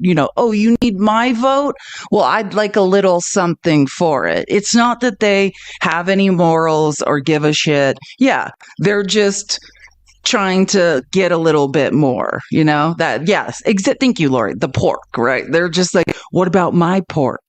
vote. Oh, you need my vote? Well, I'd like a little something for it. It's not that they have any morals or give a shit. Yeah, they're just trying to get a little bit more, that, yes, thank you, Lori, the pork, right? They're just like, what about my pork?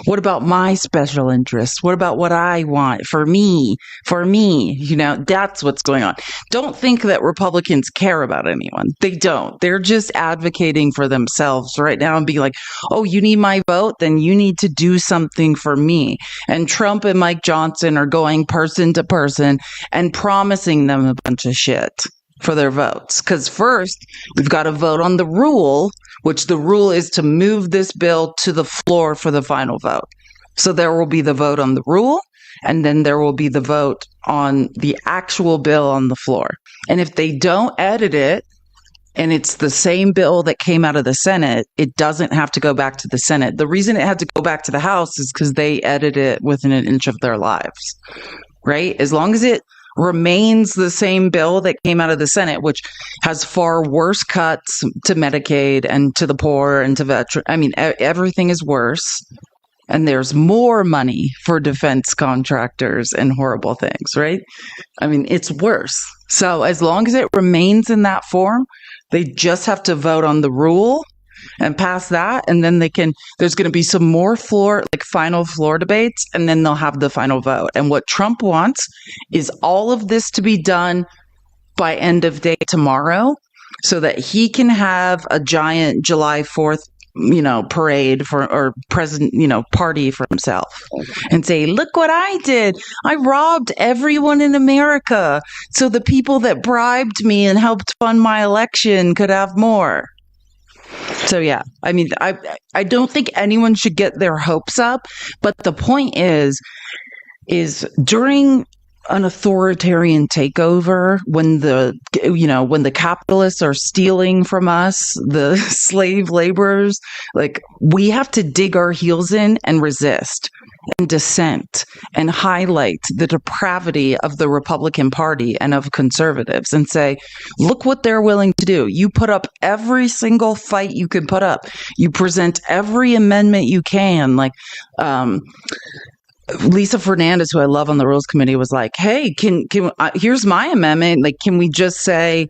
What about my special interests? What about what I want for me? That's what's going on. Don't think that Republicans care about anyone. They don't. They're just advocating for themselves right now and be like, oh, you need my vote? Then you need to do something for me. And Trump and Mike Johnson are going person to person and promising them a bunch of shit for their votes. Because first, we've got to vote on the rule, which the rule is to move this bill to the floor for the final vote. So there will be the vote on the rule, and then there will be the vote on the actual bill on the floor. And if they don't edit it, and it's the same bill that came out of the Senate, it doesn't have to go back to the Senate. The reason it had to go back to the House is because they edited it within an inch of their lives, right? As long as it remains the same bill that came out of the Senate, which has far worse cuts to Medicaid and to the poor and to veterans. I mean, everything is worse. And there's more money for defense contractors and horrible things, right? I mean, it's worse. So as long as it remains in that form, they just have to vote on the rule and pass that, and then there's going to be some more final floor debates, and then they'll have the final vote. And what Trump wants is all of this to be done by end of day tomorrow, so that he can have a giant July 4th, parade or present, party for himself and say, look what I did. I robbed everyone in America so the people that bribed me and helped fund my election could have more. So, yeah, I mean, I don't think anyone should get their hopes up. But the point is during an authoritarian takeover, when the capitalists are stealing from us, the slave laborers, we have to dig our heels in and resist and dissent and highlight the depravity of the Republican Party and of conservatives and say, look what they're willing to do. You put up every single fight you can put up. You present every amendment you can. Lisa Fernandez, who I love on the Rules Committee, was like, hey, here's my amendment. Can we just say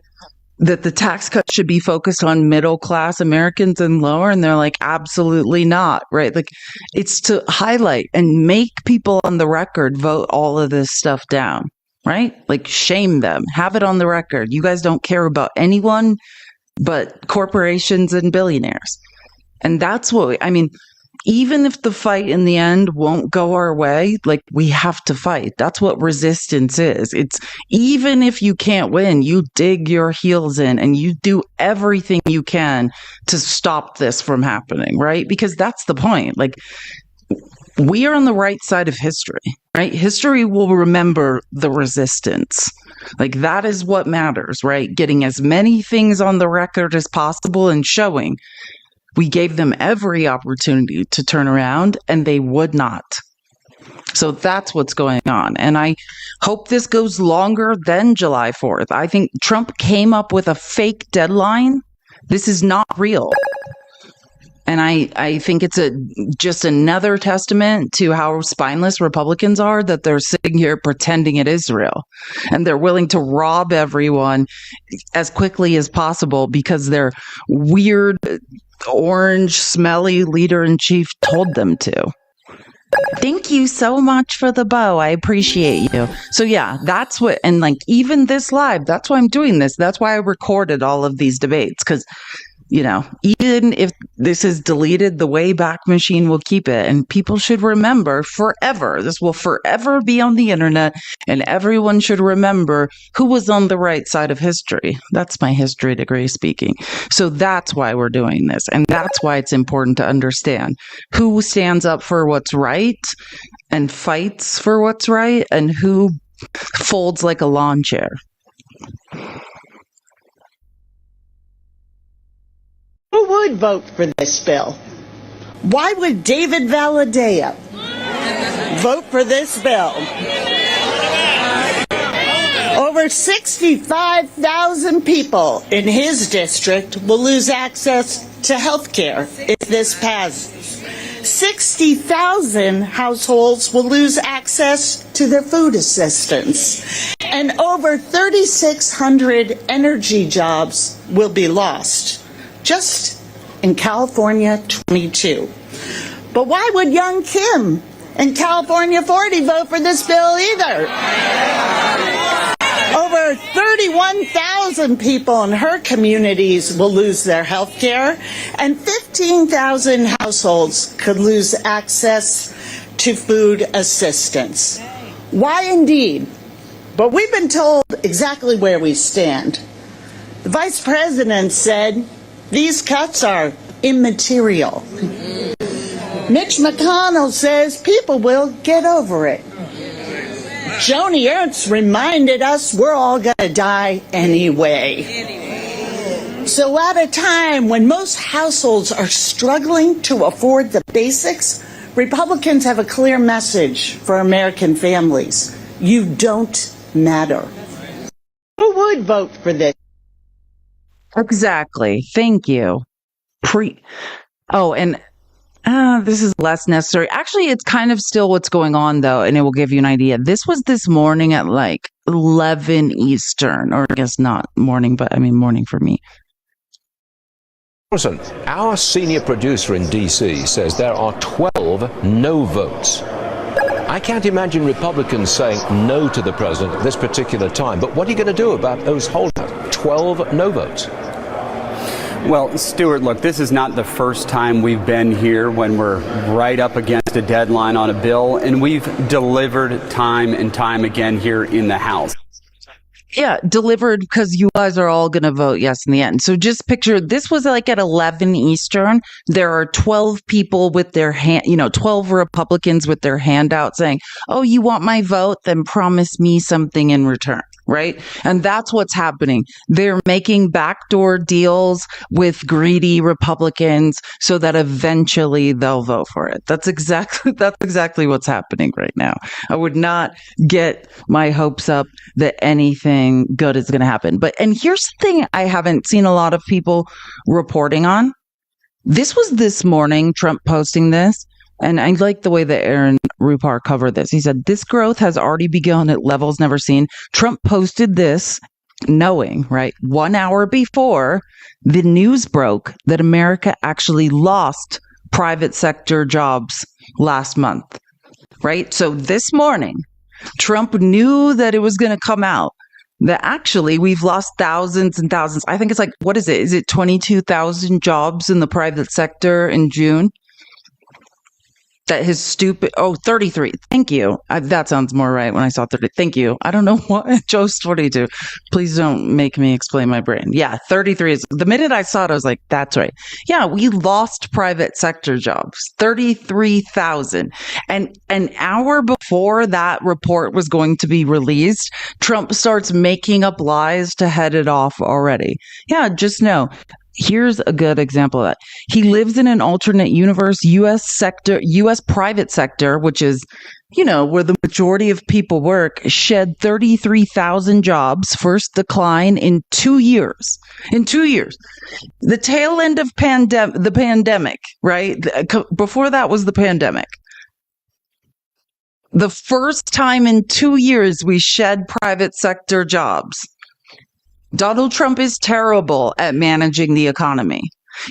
that the tax cut should be focused on middle class Americans and lower? And they're like, absolutely not, right? It's to highlight and make people on the record vote all of this stuff down, right? Shame them, have it on the record. You guys don't care about anyone but corporations and billionaires. And that's even if the fight in the end won't go our way, we have to fight. That's what resistance is. It's even if you can't win, you dig your heels in and you do everything you can to stop this from happening, right? Because that's the point. We are on the right side of history, right? History will remember the resistance. That is what matters, right? Getting as many things on the record as possible and showing we gave them every opportunity to turn around, and they would not. So that's what's going on. And I hope this goes longer than July 4th. I think Trump came up with a fake deadline. This is not real. And I think it's just another testament to how spineless Republicans are, that they're sitting here pretending it is real. And they're willing to rob everyone as quickly as possible because their weird, orange, smelly leader-in-chief told them to. Thank you so much for the bow. I appreciate you. So yeah, that's what, and even this live, that's why I'm doing this. That's why I recorded all of these debates, because even if this is deleted, the Wayback Machine will keep it. And people should remember forever. This will forever be on the internet. And everyone should remember who was on the right side of history. That's my history degree speaking. So that's why we're doing this. And that's why it's important to understand who stands up for what's right and fights for what's right, and who folds like a lawn chair. Who would vote for this bill? Why would David Valadea vote for this bill? Over 65,000 people in his district will lose access to health care if this passes. 60,000 households will lose access to their food assistance. And over 3,600 energy jobs will be lost. Just in California 22. But why would young Kim in California 40 vote for this bill either? Over 31,000 people in her communities will lose their health care, and 15,000 households could lose access to food assistance. Why indeed? But we've been told exactly where we stand. The Vice President said these cuts are immaterial. Mitch McConnell says people will get over it. Joni Ernst reminded us we're all going to die anyway. So at a time when most households are struggling to afford the basics, Republicans have a clear message for American families. You don't matter. Who would vote for this? Exactly. Thank you. This is less necessary. Actually, it's kind of still what's going on, though, and it will give you an idea. This was this morning at like 11 Eastern, or I guess not morning, but I mean morning for me. Our senior producer in D.C. says there are 12 no votes. I can't imagine Republicans saying no to the president at this particular time, but what are you going to do about those holdouts? 12 no votes. Well, Stuart, look, this is not the first time we've been here when we're right up against a deadline on a bill, and we've delivered time and time again here in the House. Yeah, delivered because you guys are all going to vote yes in the end. So just picture, this was like at 11 Eastern. There are 12 people with their 12 Republicans with their hand out saying, oh, you want my vote? Then promise me something in return. Right? And that's what's happening. They're making backdoor deals with greedy Republicans so that eventually they'll vote for it. That's exactly what's happening right now. I would not get my hopes up that anything good is going to happen. And here's the thing I haven't seen a lot of people reporting on. This was this morning, Trump posting this. And I like the way that Aaron Rupar covered this. He said, this growth has already begun at levels never seen. Trump posted this knowing, right, 1 hour before the news broke that America actually lost private sector jobs last month, right? So this morning, Trump knew that it was going to come out that actually we've lost thousands and thousands. I think it's like, what is it? Is it 22,000 jobs in the private sector in June? That his 33. Thank you. That sounds more right when I saw 30. Thank you. I don't know what. Joe's 42. Please don't make me explain my brain. Yeah, 33 is the minute I saw it, I was like, that's right. Yeah, we lost private sector jobs, 33,000. And an hour before that report was going to be released, Trump starts making up lies to head it off already. Yeah, just know. Here's a good example of that. He lives in an alternate universe, U.S. private sector, which is, where the majority of people work, shed 33,000 jobs, first decline in 2 years. In 2 years. The tail end of the pandemic, right? Before that was the pandemic. The first time in 2 years we shed private sector jobs. Donald Trump is terrible at managing the economy.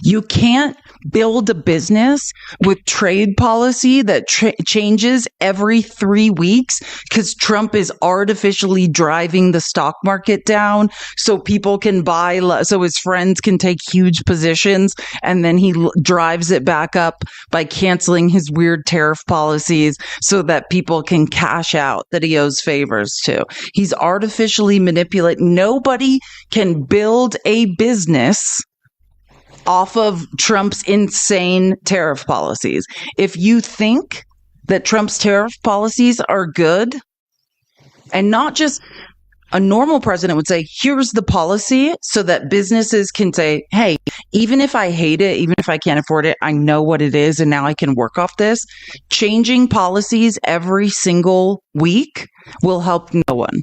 You can't build a business with trade policy that changes every 3 weeks because Trump is artificially driving the stock market down so people can buy, so his friends can take huge positions, and then he drives it back up by canceling his weird tariff policies so that people can cash out that he owes favors to. He's artificially manipulating. Nobody can build a business off of Trump's insane tariff policies. If you think that Trump's tariff policies are good, and not just a normal president would say, here's the policy so that businesses can say, hey, even if I hate it, even if I can't afford it, I know what it is and now I can work off this. Changing policies every single week will help no one.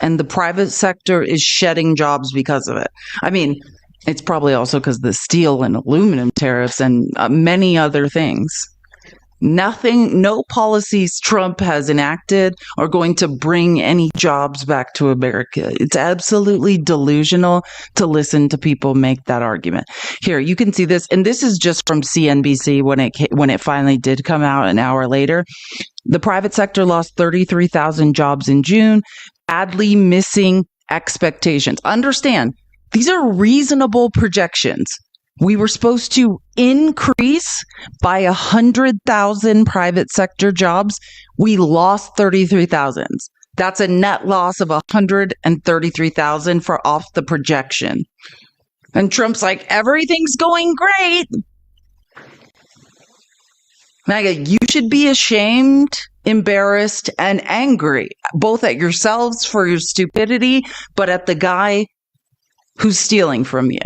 And the private sector is shedding jobs because of it. I mean, it's probably also because of the steel and aluminum tariffs and many other things. No policies Trump has enacted are going to bring any jobs back to America. It's absolutely delusional to listen to people make that argument. Here, you can see this, and this is just from CNBC when it finally did come out an hour later. The private sector lost 33,000 jobs in June, badly missing expectations. Understand, these are reasonable projections. We were supposed to increase by 100,000 private sector jobs. We lost 33,000. That's a net loss of 133,000 for off the projection. And Trump's like, everything's going great. MAGA, you should be ashamed, embarrassed, and angry, both at yourselves for your stupidity, but at the guy who's stealing from you.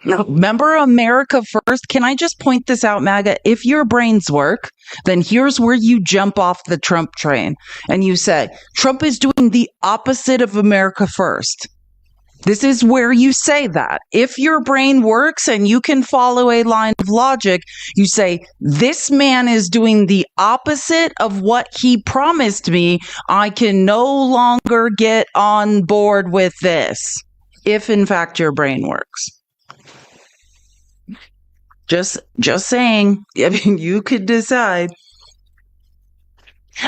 Now, remember America First? Can I just point this out, MAGA? If your brains work, then here's where you jump off the Trump train and you say, Trump is doing the opposite of America First. This is where you say that. If your brain works and you can follow a line of logic, you say, this man is doing the opposite of what he promised me. I can no longer get on board with this. If in fact your brain works. Just saying. I mean, you could decide.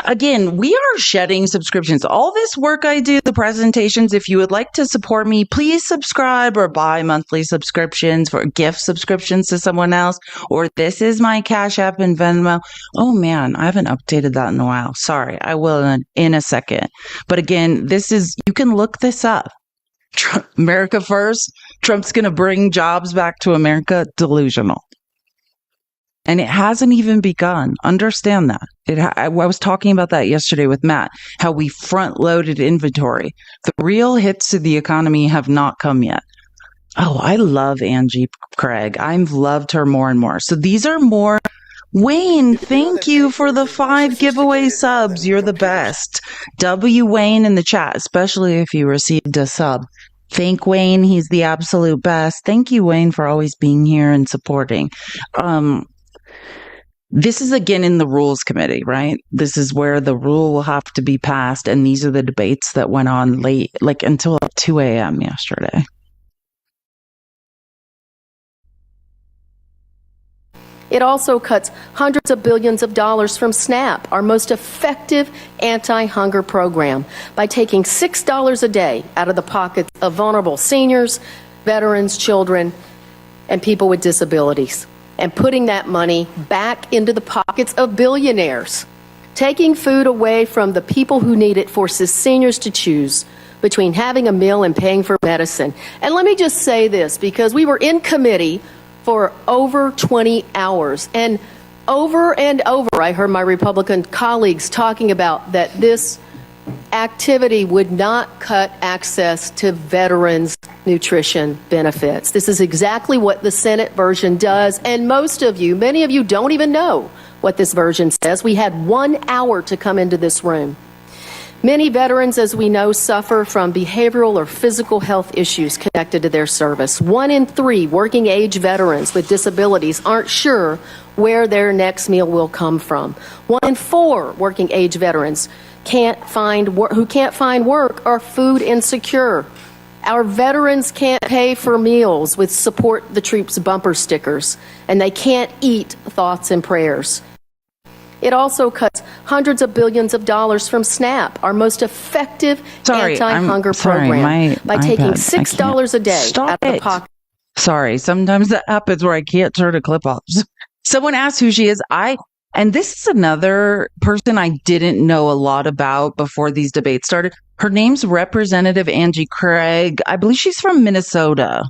Again, we are shedding subscriptions. All this work I do, the presentations, if you would like to support me, please subscribe or buy monthly subscriptions for gift subscriptions to someone else. Or this is my Cash App and Venmo. Oh man, I haven't updated that in a while. Sorry, I will in a second. But again, you can look this up. America First. Trump's going to bring jobs back to America. Delusional. And it hasn't even begun. Understand that. I was talking about that yesterday with Matt, how we front-loaded inventory. The real hits to the economy have not come yet. Oh, I love Angie Craig. I've loved her more and more. So these are more. Wayne, thank you for the 5 giveaway subs. You're the best. W. Wayne in the chat, especially if you received a sub. Thank Wayne. He's the absolute best. Thank you, Wayne, for always being here and supporting. This is again in the rules committee, right? This is where the rule will have to be passed. And these are the debates that went on late, like until 2 a.m. yesterday. It also cuts hundreds of billions of dollars from SNAP, our most effective anti-hunger program, by taking $6 a day out of the pockets of vulnerable seniors, veterans, children, and people with disabilities, and putting that money back into the pockets of billionaires. Taking food away from the people who need it forces seniors to choose between having a meal and paying for medicine. And let me just say this, because we were in committee for over 20 hours, and over I heard my Republican colleagues talking about that this activity would not cut access to veterans' nutrition benefits. This is exactly what the Senate version does, and many of you don't even know what this version says. We had 1 hour to come into this room. Many veterans, as we know, suffer from behavioral or physical health issues connected to their service. 1 in 3 working age veterans with disabilities aren't sure where their next meal will come from. 1 in 4 working age veterans who can't find work are food insecure. Our veterans can't pay for meals with Support the Troops bumper stickers, and they can't eat thoughts and prayers. It also cuts hundreds of billions of dollars from SNAP, our most effective anti-hunger program, by taking $6 a day out of the pocket. Sorry, sometimes that happens where I can't turn a clip off. Someone asked who she is. And this is another person I didn't know a lot about before these debates started. Her name's Representative Angie Craig. I believe she's from Minnesota.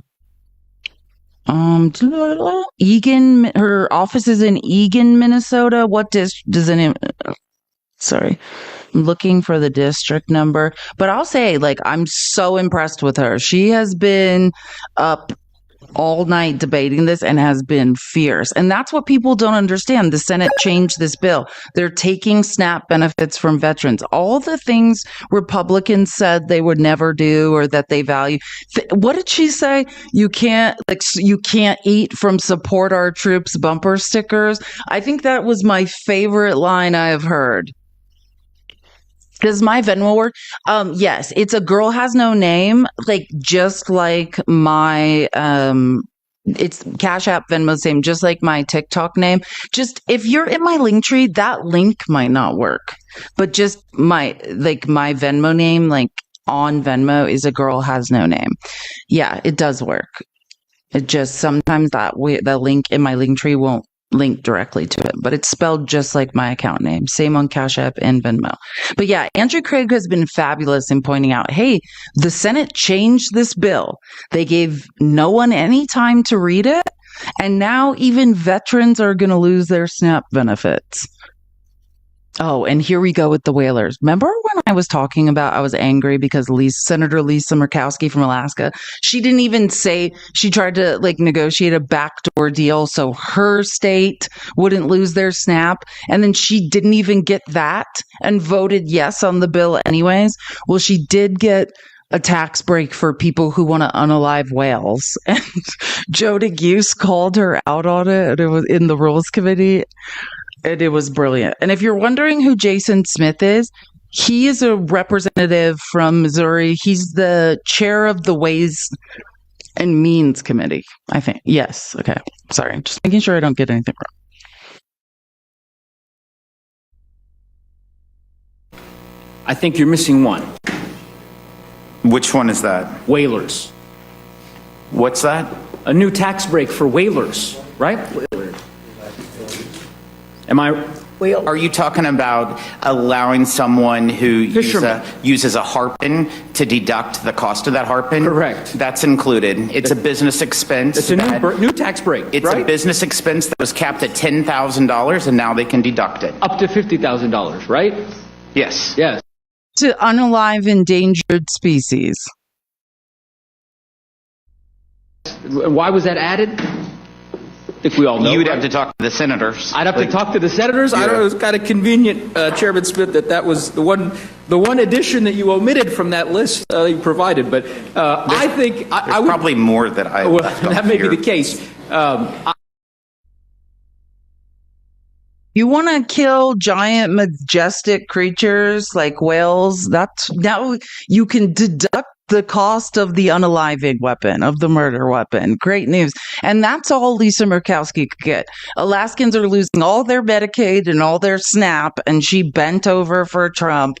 Eagan, her office is in Eagan, Minnesota. What does the name? Sorry, I'm looking for the district number. But I'll say, I'm so impressed with her. She has been up all night debating this and has been fierce. And that's what people don't understand. The Senate changed this bill. They're taking SNAP benefits from veterans. All the things Republicans said they would never do or that they value. What did she say? You can't eat from support our troops bumper stickers. I think that was my favorite line I have heard. Does my Venmo work? Yes, it's a girl has no name, like just like my it's Cash App, Venmo, same, just like my TikTok name. Just if you're in my link tree, that link might not work. But just my Venmo name, like on Venmo, is a girl has no name. Yeah, it does work. It just sometimes the link in my link tree won't link directly to it, but it's spelled just like my account name. Same on Cash App and Venmo. But yeah, Andrew Craig has been fabulous in pointing out, hey, the Senate changed this bill. They gave no one any time to read it. And now even veterans are going to lose their SNAP benefits. Oh, and here we go with the whalers. Remember when I was talking about I was angry because Senator Lisa Murkowski from Alaska, she didn't even say, she tried to negotiate a backdoor deal so her state wouldn't lose their SNAP. And then she didn't even get that and voted yes on the bill anyways. Well, she did get a tax break for people who want to unalive whales. And Joe DeGuse called her out on it. It was in the Rules Committee. And it was brilliant. And if you're wondering who Jason Smith is, he is a representative from Missouri. He's the chair of the Ways and Means Committee, I think. Yes. Okay. Sorry. Just making sure I don't get anything wrong. I think you're missing one. Which one is that? Whalers. What's that? A new tax break for whalers, right? Am I? Are you talking about allowing someone who uses a harpoon to deduct the cost of that harpoon? Correct. That's included. It's a business expense. It's a new tax break. It's right? a business expense that was capped at $10,000, and now they can deduct it. Up to $50,000, right? Yes. Yes. To unalive endangered species. Why was that added? I think we all know. You'd right? have to talk to the senators. I'd have to talk to the senators. Yeah. I don't know. It was kind of convenient, Chairman Smith, that was the one addition that you omitted from that list you provided. But I think I would probably more that I. Well, that may be the case. You want to kill giant, majestic creatures like whales? Now you can deduct the cost of the unaliving weapon, of the murder weapon. Great news. And that's all Lisa Murkowski could get. Alaskans are losing all their Medicaid and all their SNAP, and she bent over for Trump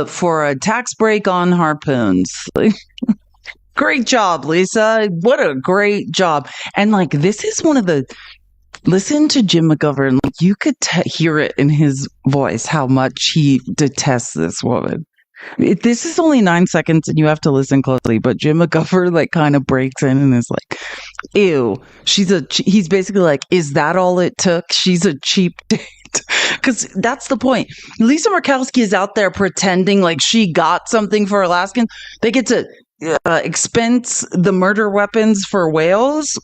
for a tax break on harpoons. Great job, Lisa. What a great job. And this is one of the... Listen to Jim McGovern. You could hear it in his voice how much he detests this woman. This is only 9 seconds and you have to listen closely, but Jim McGovern kind of breaks in and is like, ew, he's basically like, is that all it took? She's a cheap date. Because that's the point. Lisa Murkowski is out there pretending like she got something for Alaskans. They get to expense the murder weapons for whales.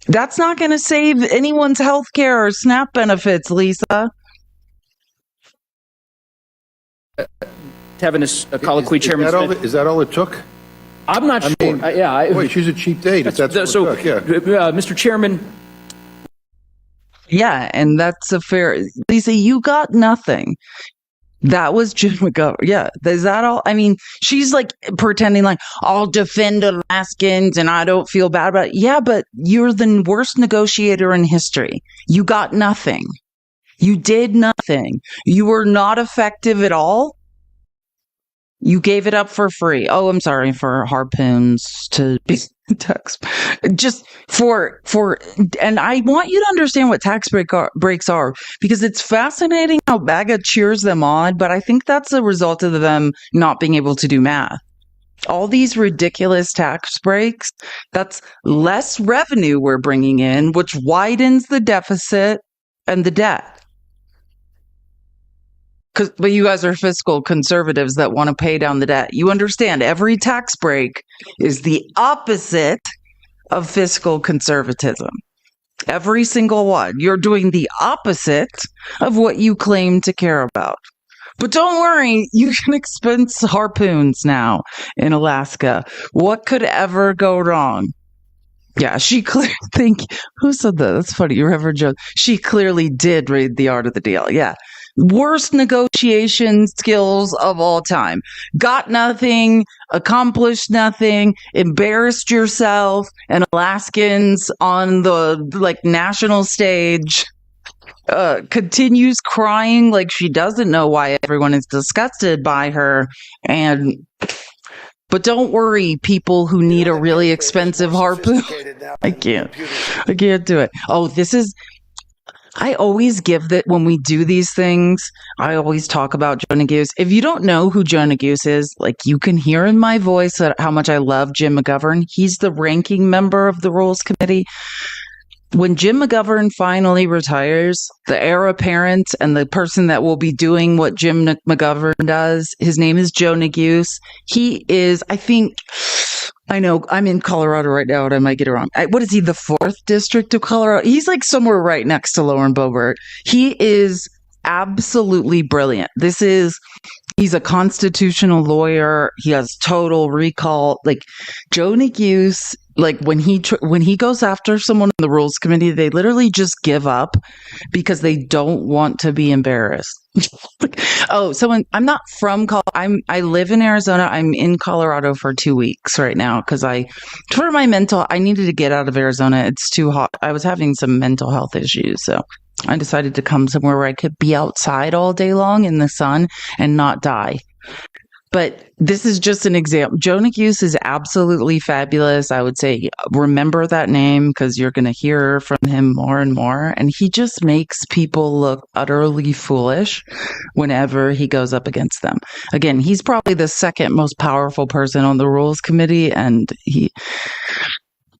That's not going to save anyone's health care or SNAP benefits, Lisa. Having a colloquy, Chairman Smith. Is that all it took? I'm not sure. Wait, she's a cheap date. If that's so. What it took, yeah. Mr. Chairman. Yeah, and that's a fair. Lisa, you got nothing. That was Jim McGovern. Yeah, is that all? I mean, she's pretending I'll defend Alaskans and I don't feel bad about it. Yeah, but you're the worst negotiator in history. You got nothing. You did nothing. You were not effective at all. You gave it up for free. Oh, I'm sorry, for harpoons to be tax. Just for, and I want you to understand what tax breaks are, because it's fascinating how MAGA cheers them on, but I think that's a result of them not being able to do math. All these ridiculous tax breaks, that's less revenue we're bringing in, which widens the deficit and the debt. But you guys are fiscal conservatives that want to pay down the debt. You understand every tax break is the opposite of fiscal conservatism. Every single one. You're doing the opposite of what you claim to care about. But don't worry, you can expense harpoons now in Alaska. What could ever go wrong? Yeah, she clearly who said that? That's funny. You ever joke? She clearly did read The Art of the Deal. Yeah. Worst negotiation skills of all time. Got nothing, accomplished nothing, embarrassed yourself, and Alaskans on the national stage continues crying like she doesn't know why everyone is disgusted by her. But don't worry, people who need a really expensive harpoon. I can't do it. Oh, I always give that when we do these things, I always talk about Joe Neguse. If you don't know who Joe Neguse is, you can hear in my voice how much I love Jim McGovern. He's the ranking member of the Rules Committee. When Jim McGovern finally retires, the heir apparent and the person that will be doing what Jim McGovern does, his name is Joe Neguse. He is, I know, I'm in Colorado right now and I might get it wrong. What is he, the 4th district of Colorado? He's somewhere right next to Lauren Boebert. He is absolutely brilliant. He's a constitutional lawyer. He has total recall. Joe Neguse, when he goes after someone in the Rules Committee, they literally just give up because they don't want to be embarrassed. I'm not from I live in Arizona. I'm in Colorado for 2 weeks right now because I needed to get out of Arizona. It's too hot. I was having some mental health issues, so I decided to come somewhere where I could be outside all day long in the sun and not die. But this is just an example. Joe Neguse is absolutely fabulous. I would say remember that name because you're going to hear from him more and more. And he just makes people look utterly foolish whenever he goes up against them. Again, he's probably the second most powerful person on the Rules Committee. And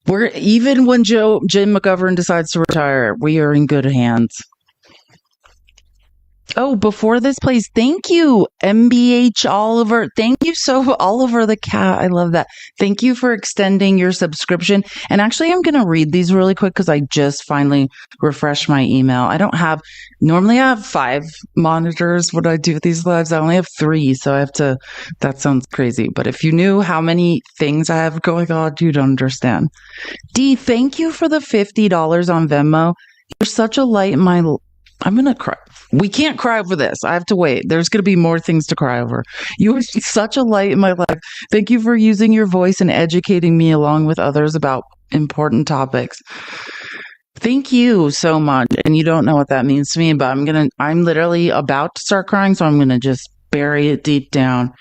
even when Jim McGovern decides to retire, we are in good hands. Oh, before this plays, thank you, MBH Oliver. Thank you Oliver the cat. I love that. Thank you for extending your subscription. And actually, I'm going to read these really quick because I just finally refreshed my email. Normally I have 5 monitors when I do these lives. I only have 3, so that sounds crazy. But if you knew how many things I have going on, you'd understand. D, thank you for the $50 on Venmo. You're such a light in my I'm going to cry. We can't cry over this. I have to wait. There's going to be more things to cry over. You are such a light in my life. Thank you for using your voice and educating me along with others about important topics. Thank you so much. And you don't know what that means to me, but I'm literally about to start crying, so I'm going to just bury it deep down.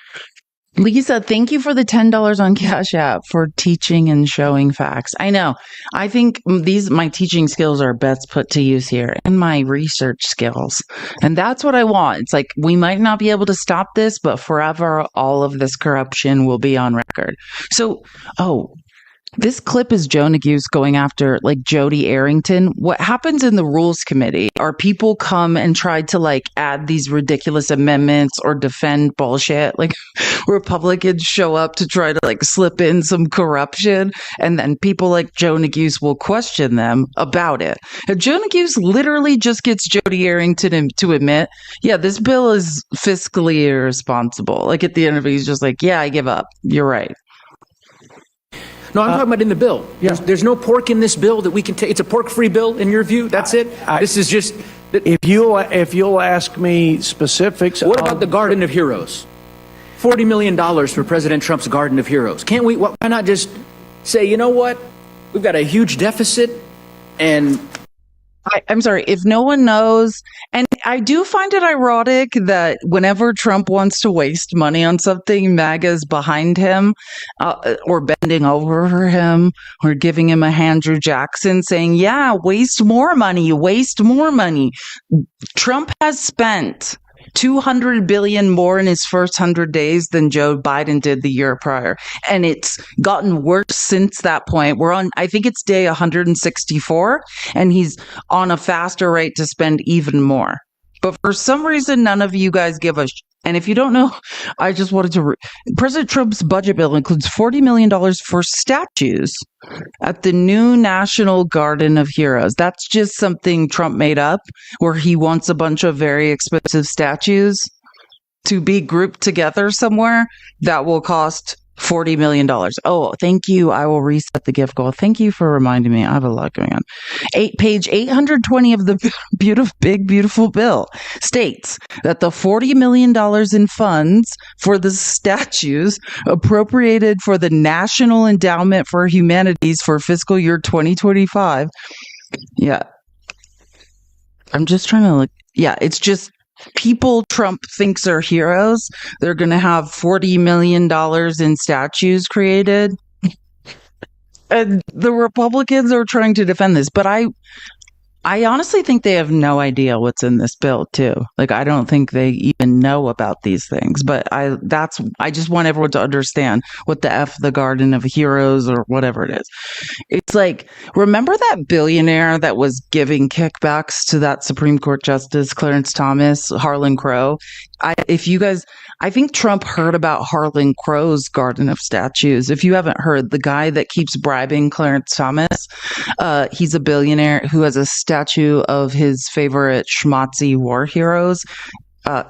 Lisa, thank you for the $10 on Cash App for teaching and showing facts. I know. I think my teaching skills are best put to use here and my research skills. And that's what I want. It's we might not be able to stop this, but forever all of this corruption will be on record. So, this clip is Joe Neguse going after Jody Arrington. What happens in the Rules Committee are people come and try to add these ridiculous amendments or defend bullshit. Republicans show up to try to slip in some corruption, and then people like Joe Neguse will question them about it. And Joe Neguse literally just gets Jody Arrington to admit, yeah, this bill is fiscally irresponsible. At the end of it, he's just yeah, I give up. You're right. No, I'm talking about in the bill. Yeah. There's no pork in this bill that we can take. It's a pork-free bill in your view. That's it. This is just. If you'll ask me specifics. What about the Garden of Heroes? $40 million for President Trump's Garden of Heroes. Can't we? Why not just say, you know what? We've got a huge deficit, and. I'm sorry, if no one knows, and I do find it ironic that whenever Trump wants to waste money on something, MAGA's behind him or bending over for him or giving him a Andrew Jackson saying, yeah, waste more money. Trump has spent $200 billion more in his first 100 days than Joe Biden did the year prior. And it's gotten worse since that point. We're on, I think it's day 164, and he's on a faster rate to spend even more. But for some reason, none of you guys give a And if you don't know, I just wanted to. President Trump's budget bill includes $40 million for statues at the new National Garden of Heroes. That's just something Trump made up, where he wants a bunch of very expensive statues to be grouped together somewhere that will cost $40 million. Oh, thank you. I will reset the gift goal. Thank you for reminding me. I have a lot going on. Page 820 of the beautiful bill states that the $40 million in funds for the statues appropriated for the National Endowment for Humanities for fiscal year 2025. Yeah. I'm just trying to look. Yeah, it's just people Trump thinks are heroes. They're going to have $40 million in statues created. And the Republicans are trying to defend this, but I honestly think they have no idea what's in this bill too. Like, I don't think they even know about these things, but I just want everyone to understand what the Garden of Heroes or whatever it is. It's like, remember that billionaire that was giving kickbacks to that Supreme Court Justice Clarence Thomas, Harlan Crow? I think Trump heard about Harlan Crow's Garden of Statues. If you haven't heard, the guy that keeps bribing Clarence Thomas, he's a billionaire who has a statue of his favorite schmaltzy war heroes.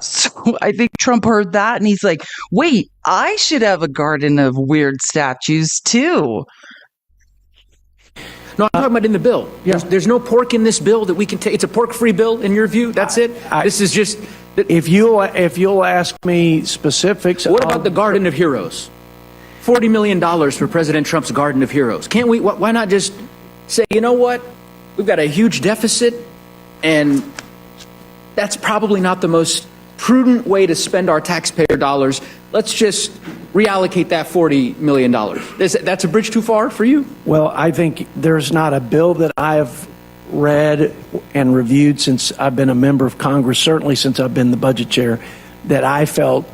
So I think Trump heard that and he's like, wait, I should have a garden of weird statues too. No, I'm talking about in the bill. Yeah. There's no pork in this bill that we can take. It's a pork-free bill in your view? That's it? This is just... If you'll ask me specifics. What about the Garden of Heroes? $40 million for President Trump's Garden of Heroes. Can't we, why not just say, you know what? We've got a huge deficit, and that's probably not the most prudent way to spend our taxpayer dollars. Let's just reallocate that $40 million. That's a bridge too far for you? Well, I think there's not a bill that I have read and reviewed since I've been a member of Congress, certainly since I've been the budget chair, that I felt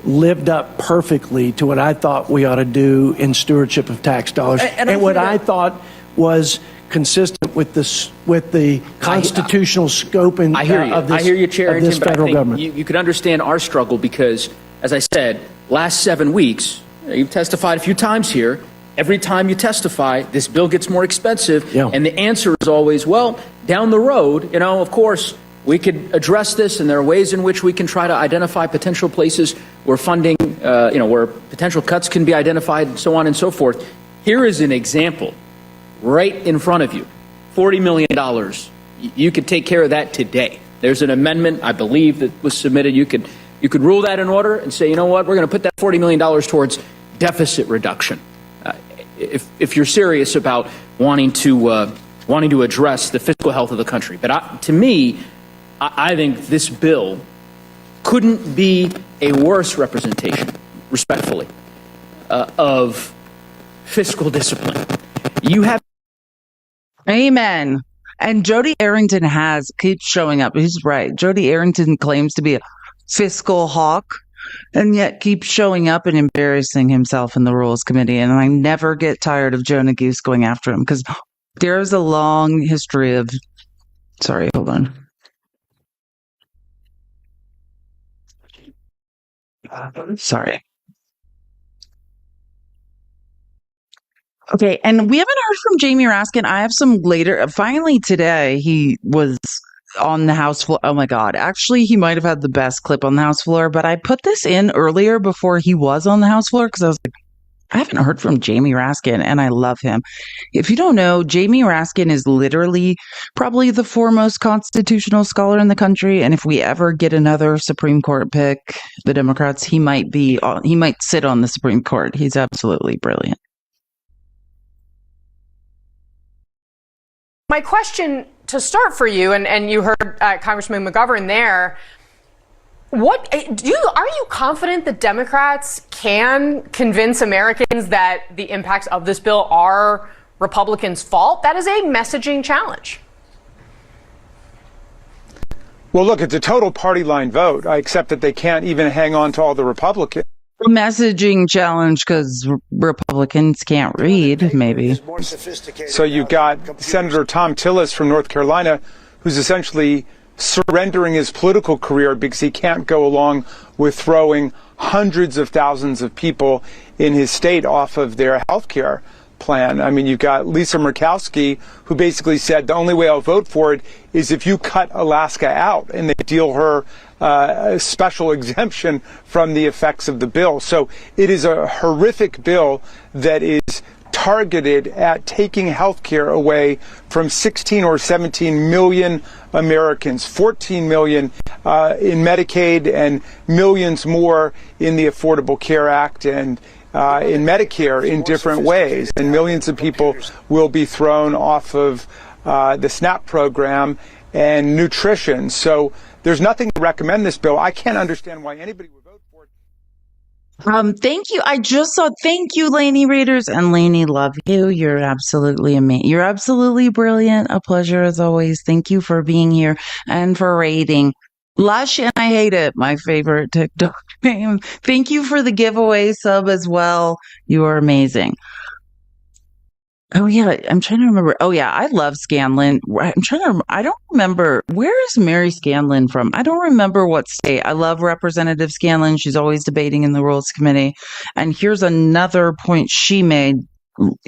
lived up perfectly to what I thought we ought to do in stewardship of tax dollars, and what I thought was consistent with the constitutional scope and of this federal government. You could understand our struggle because, as I said, last 7 weeks, you've testified a few times here. Every time you testify, this bill gets more expensive. Yeah. And the answer is always, well, down the road, of course, we could address this, and there are ways in which we can try to identify potential places where funding, where potential cuts can be identified, and so on and so forth. Here is an example right in front of you. $40 million. You could take care of that today. There's an amendment, I believe, that was submitted. You could rule that in order and say, you know what, we're going to put that $40 million towards deficit reduction. If you're serious about wanting to address the fiscal health of the country. But to me, I think this bill couldn't be a worse representation, respectfully, of fiscal discipline. You have. Amen. And Jody Arrington keeps showing up. He's right. Jody Arrington claims to be a fiscal hawk, and yet keeps showing up and embarrassing himself in the Rules Committee. And I never get tired of Jonah Goose going after him because there's a long history of... Sorry, hold on. Sorry. Okay, and we haven't heard from Jamie Raskin. I have some later... Finally today, he was on the House floor. Oh my God. Actually, he might have had the best clip on the House floor, but I put this in earlier before he was on the House floor because I was like, I haven't heard from Jamie Raskin, and I love him. If you don't know, Jamie Raskin is literally probably the foremost constitutional scholar in the country, and if we ever get another Supreme Court pick, the Democrats, he might sit on the Supreme Court. He's absolutely brilliant. My question to start for you, and you heard Congressman McGovern there, are you confident that Democrats can convince Americans that the impacts of this bill are Republicans' fault? That is a messaging challenge. Well, look, it's a total party line vote. I accept that they can't even hang on to all the Republicans. A messaging challenge because Republicans can't read, maybe. So you've got Senator Tom Tillis from North Carolina, who's essentially surrendering his political career because he can't go along with throwing hundreds of thousands of people in his state off of their health care plan. I mean, you've got Lisa Murkowski, who basically said the only way I'll vote for it is if you cut Alaska out and they deal her a special exemption from the effects of the bill. So it is a horrific bill that is targeted at taking health care away from 16 or 17 million Americans, 14 million in Medicaid and millions more in the Affordable Care Act and in Medicare in different ways. And millions of people will be thrown off of the SNAP program and nutrition. So there's nothing to recommend this bill. I can't understand why anybody would vote for it. Thank you. I just saw, thank you, Lainey Readers. And Lainey, love you. You're absolutely amazing. You're absolutely brilliant. A pleasure as always. Thank you for being here and for rating. Lush and I Hate It, my favorite TikTok name. Thank you for the giveaway sub as well. You are amazing. Oh, yeah. I'm trying to remember. Oh, yeah. I love Scanlon. I don't remember. Where is Mary Scanlon from? I don't remember what state. I love Representative Scanlon. She's always debating in the Rules Committee. And here's another point she made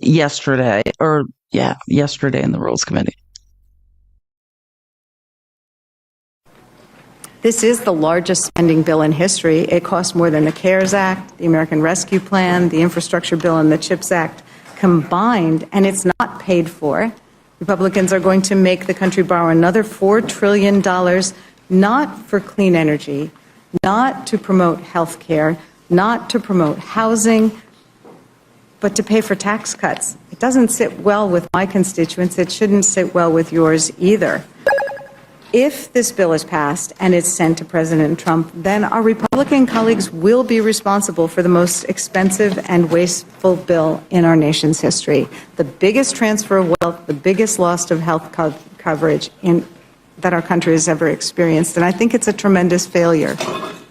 yesterday in the Rules Committee. This is the largest spending bill in history. It costs more than the CARES Act, the American Rescue Plan, the Infrastructure Bill, and the CHIPS Act combined, and it's not paid for. Republicans are going to make the country borrow another $4 trillion, not for clean energy, not to promote health care, not to promote housing, but to pay for tax cuts. It doesn't sit well with my constituents. It shouldn't sit well with yours either. If this bill is passed and it's sent to President Trump, then our Republican colleagues will be responsible for the most expensive and wasteful bill in our nation's history. The biggest transfer of wealth, the biggest loss of health coverage that our country has ever experienced. And I think it's a tremendous failure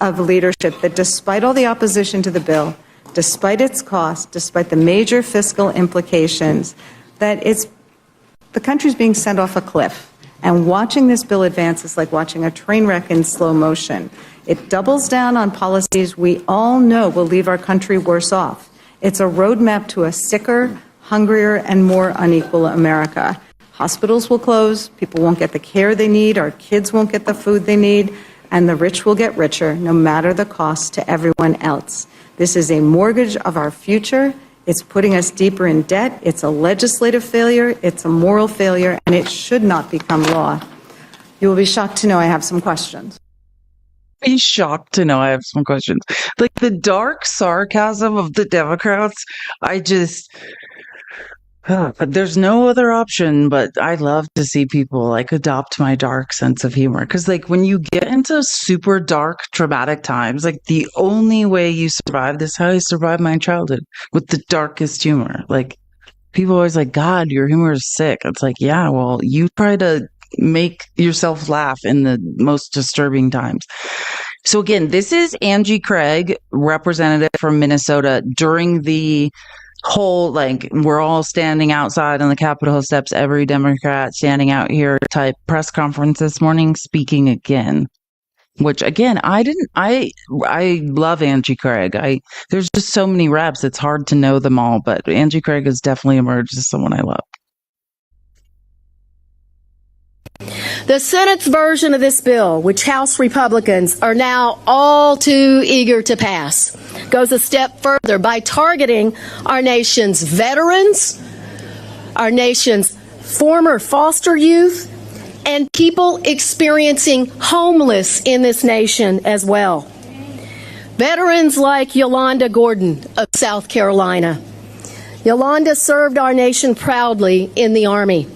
of leadership that despite all the opposition to the bill, despite its cost, despite the major fiscal implications, that the country's being sent off a cliff. And watching this bill advance is like watching a train wreck in slow motion. It doubles down on policies we all know will leave our country worse off. It's a roadmap to a sicker, hungrier, and more unequal America. Hospitals will close, people won't get the care they need, our kids won't get the food they need, and the rich will get richer, no matter the cost to everyone else. This is a mortgage of our future. It's putting us deeper in debt. It's a legislative failure. It's a moral failure, and it should not become law. You will be shocked to know I have some questions. Be shocked to know I have some questions. Like the dark sarcasm of the Democrats, there's no other option, but I love to see people like adopt my dark sense of humor. Cause like when you get into super dark, traumatic times, like the only way you survive this, how I survived my childhood with the darkest humor. Like people always like, God, your humor is sick. It's like, yeah, well, you try to make yourself laugh in the most disturbing times. So again, this is Angie Craig, representative from Minnesota, during the whole, like, we're all standing outside on the Capitol Hill steps, every Democrat standing out here type press conference this morning, speaking again. Which again, I love Angie Craig. There's just so many reps, it's hard to know them all, but Angie Craig has definitely emerged as someone I love. The Senate's version of this bill, which House Republicans are now all too eager to pass, goes a step further by targeting our nation's veterans, our nation's former foster youth, and people experiencing homeless in this nation as well. Veterans like Yolanda Gordon of South Carolina. Yolanda served our nation proudly in the Army.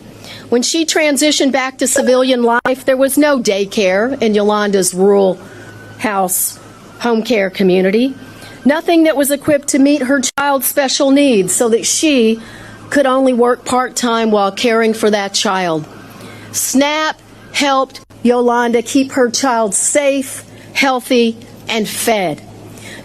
When she transitioned back to civilian life, there was no daycare in Yolanda's rural house home care community. Nothing that was equipped to meet her child's special needs so that she could only work part-time while caring for that child. SNAP helped Yolanda keep her child safe, healthy, and fed.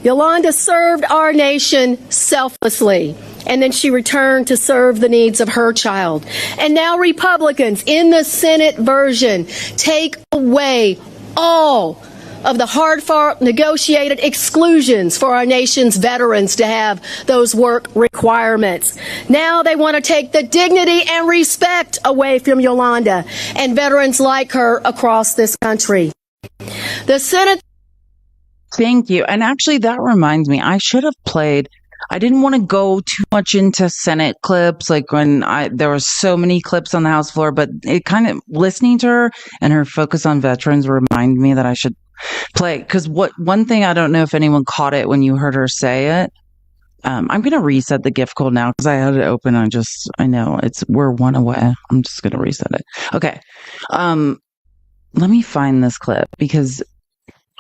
Yolanda served our nation selflessly and then she returned to serve the needs of her child. And now Republicans in the Senate version take away all of the hard-fought negotiated exclusions for our nation's veterans to have those work requirements. Now they want to take the dignity and respect away from Yolanda and veterans like her across this country. The Senate. Thank you. And actually, that reminds me, I should have played. I didn't want to go too much into Senate clips, like when there were so many clips on the House floor, but it kind of, listening to her and her focus on veterans reminded me that I should play. Because one thing, I don't know if anyone caught it when you heard her say it. I'm going to reset the gift code now because I had it open. I know we're one away. I'm just going to reset it. Okay. Let me find this clip because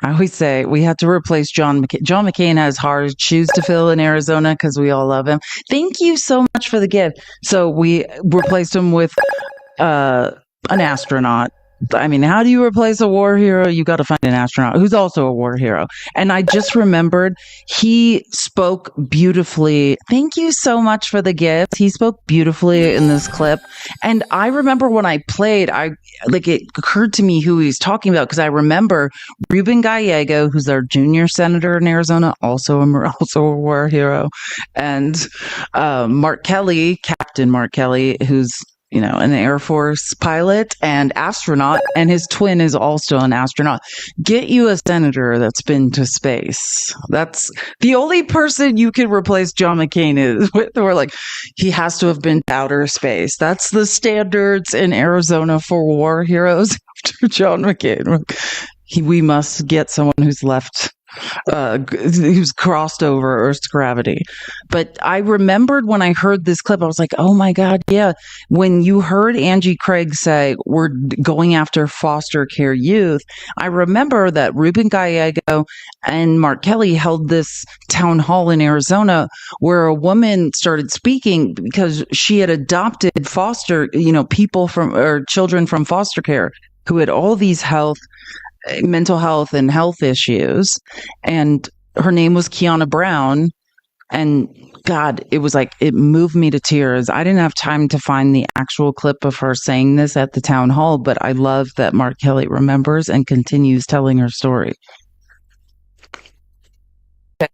I always say we have to replace John McCain. John McCain has hard shoes to fill in Arizona because we all love him. Thank you so much for the gift. So we replaced him with an astronaut. I mean, how do you replace a war hero? You got to find an astronaut who's also a war hero. And I just remembered he spoke beautifully. Thank you so much for the gift. He spoke beautifully in this clip. And I remember when I played, it occurred to me who he's talking about because I remember Ruben Gallego, who's our junior senator in Arizona, also a war hero, and Mark Kelly, Captain Mark Kelly, who's an Air Force pilot and astronaut, and his twin is also an astronaut. Get you a senator that's been to space. That's the only person you can replace John McCain is with. We're like, he has to have been to outer space. That's the standards in Arizona for war heroes after John McCain. We must get someone who's who's crossed over Earth's gravity. But I remembered when I heard this clip, I was like, oh my God, yeah. When you heard Angie Craig say, we're going after foster care youth, I remember that Ruben Gallego and Mark Kelly held this town hall in Arizona where a woman started speaking because she had adopted people children from foster care who had all these mental health and health issues, and her name was Kiana Brown, and God, it was like, it moved me to tears. I didn't have time to find the actual clip of her saying this at the town hall, but I love that Mark Kelly remembers and continues telling her story.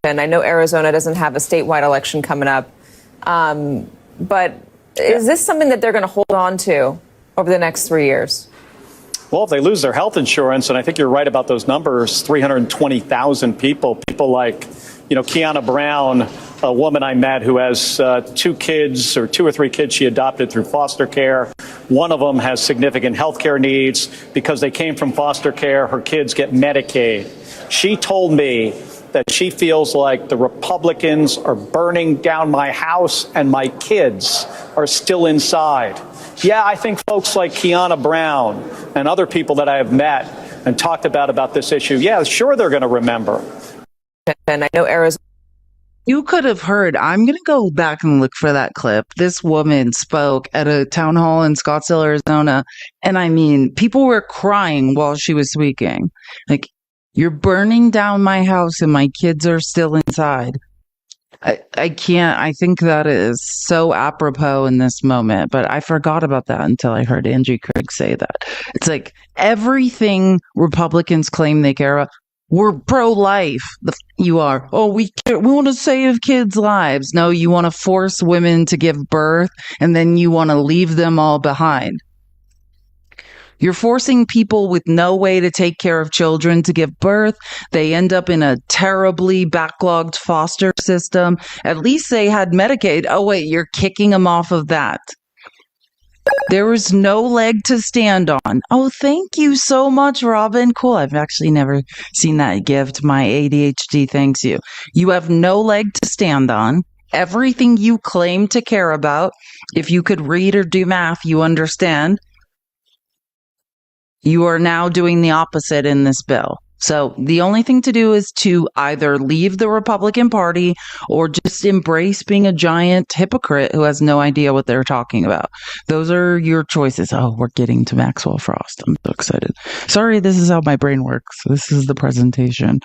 And I know Arizona doesn't have a statewide election coming up, but is this something that they're going to hold on to over the next 3 years? Well, if they lose their health insurance, and I think you're right about those numbers, 320,000 people like, Kiana Brown, a woman I met who has 2 kids or 2 or 3 kids she adopted through foster care. One of them has significant health care needs because they came from foster care. Her kids get Medicaid. She told me that she feels like the Republicans are burning down my house and my kids are still inside. Yeah, I think folks like Kiana Brown and other people that I have met and talked about this issue, yeah, sure, they're going to remember. And I know Arizona. You could have heard, I'm going to go back and look for that clip. This woman spoke at a town hall in Scottsdale, Arizona. And I mean, people were crying while she was speaking. Like, you're burning down my house and my kids are still inside. I can't. I think that is so apropos in this moment, but I forgot about that until I heard Angie Craig say that. It's like everything Republicans claim they care about. We're pro-life. You are. Oh, we want to save kids' lives. No, you want to force women to give birth, and then you want to leave them all behind. You're forcing people with no way to take care of children to give birth. They end up in a terribly backlogged foster system. At least they had Medicaid. Oh, wait, you're kicking them off of that. There was no leg to stand on. Oh, thank you so much, Robin. Cool. I've actually never seen that gift. My ADHD thanks you. You have no leg to stand on. Everything you claim to care about, if you could read or do math, you understand. You are now doing the opposite in this bill. So the only thing to do is to either leave the Republican Party or just embrace being a giant hypocrite who has no idea what they're talking about. Those are your choices. Oh, we're getting to Maxwell Frost. I'm so excited. Sorry, this is how my brain works. This is the presentation.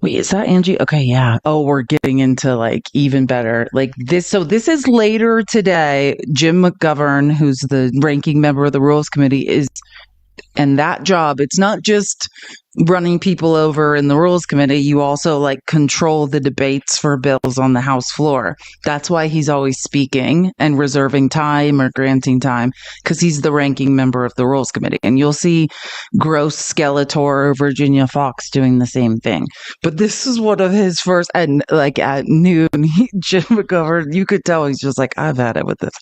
Wait, is that Angie? Okay, yeah. Oh, we're getting into like even better. Like this. So this is later today. Jim McGovern, who's the ranking member of the Rules Committee, and that job, it's not just running people over in the Rules Committee. You also like control the debates for bills on the House floor. That's why he's always speaking and reserving time or granting time, because he's the ranking member of the Rules Committee. And you'll see Gross, Skeletor, or Virginia Fox doing the same thing. But this is one of his first, and like at noon, Jim McGovern, you could tell he's just like, I've had it with this.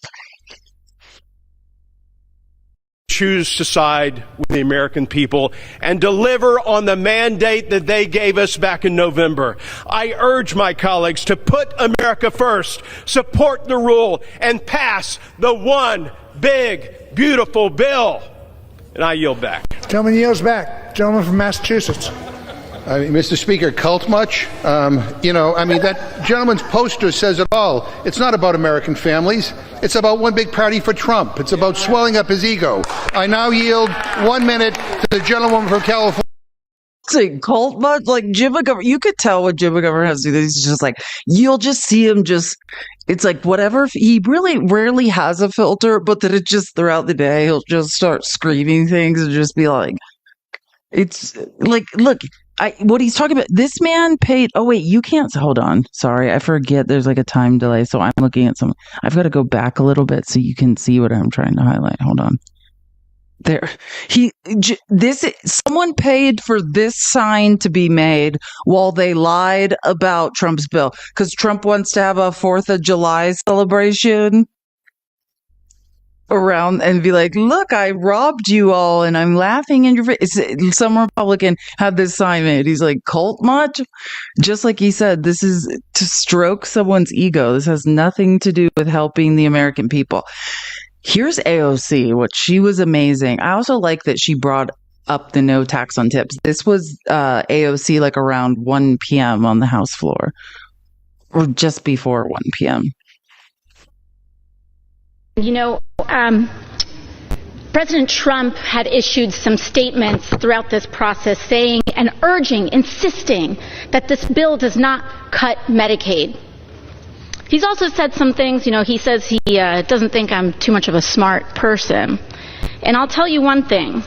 Choose to side with the American people and deliver on the mandate that they gave us back in November. I urge my colleagues to put America first, support the rule, and pass the one big, beautiful bill. And I yield back. Gentleman yields back. Gentleman from Massachusetts. Mr. Speaker, cult much? That gentleman's poster says it all. It's not about American families. It's about one big party for Trump. It's about swelling up his ego. I now yield 1 minute to the gentlewoman from California. It's cult much? Like Jim McGovern, you could tell what Jim McGovern has to do. He's just like, you'll just see him it's like whatever. He really rarely has a filter, but that it just throughout the day, he'll just start screaming things and just be like, it's like, look, what he's talking about, this man paid, oh wait, you can't, hold on. Sorry, I forget there's like a time delay. So I'm looking at I've got to go back a little bit so you can see what I'm trying to highlight. Hold on. There, someone paid for this sign to be made while they lied about Trump's bill because Trump wants to have a 4th of July celebration around and be like, look, I robbed you all and I'm laughing in your face. Some Republican had this sign made. He's like, cult much? Just like he said, this is to stroke someone's ego. This has nothing to do with helping the American people. Here's AOC, what she was amazing. I also like that she brought up the no tax on tips. This was AOC like around 1 p.m. on the House floor, or just before 1 p.m. President Trump had issued some statements throughout this process saying and urging, insisting that this bill does not cut Medicaid. He's also said some things, he says he doesn't think I'm too much of a smart person. And I'll tell you one thing.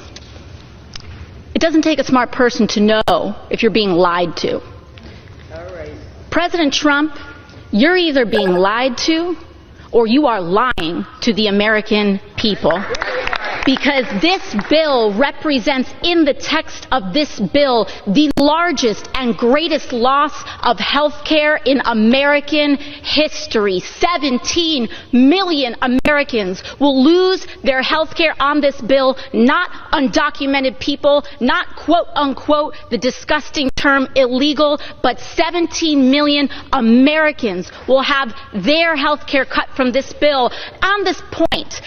It doesn't take a smart person to know if you're being lied to. All right. President Trump, you're either being lied to or you are lying to the American people. Because this bill represents, in the text of this bill, the largest and greatest loss of health care in American history. 17 million Americans will lose their health care on this bill, not undocumented people, not quote unquote the disgusting term illegal, but 17 million Americans will have their health care cut from this bill. On this point,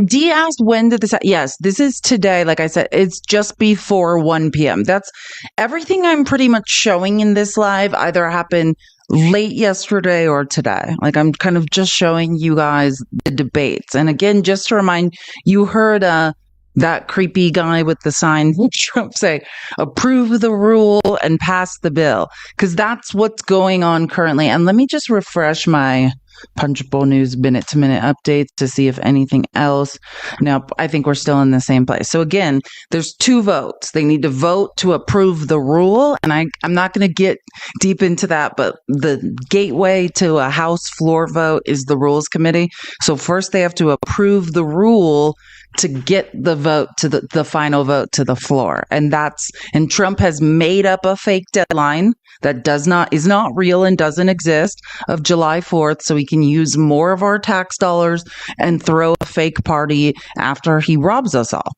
Dee asked, when did this yes, this is today. Like I said, it's just before 1 p.m. That's everything I'm pretty much showing in this live either happened late yesterday or today. Like I'm kind of just showing you guys the debates. And again, just to remind, you heard that creepy guy with the sign, Trump say, approve the rule and pass the bill. Because that's what's going on currently. And let me just refresh my Punchbowl News minute-to-minute updates to see if anything else. Nope, I think we're still in the same place. So again, there's 2 votes. They need to vote to approve the rule, and I'm not going to get deep into that, but the gateway to a House floor vote is the Rules Committee. So first they have to approve the rule to get the vote to the final vote to the floor. And Trump has made up a fake deadline that is not real and doesn't exist of July 4th. So he can use more of our tax dollars and throw a fake party after he robs us all.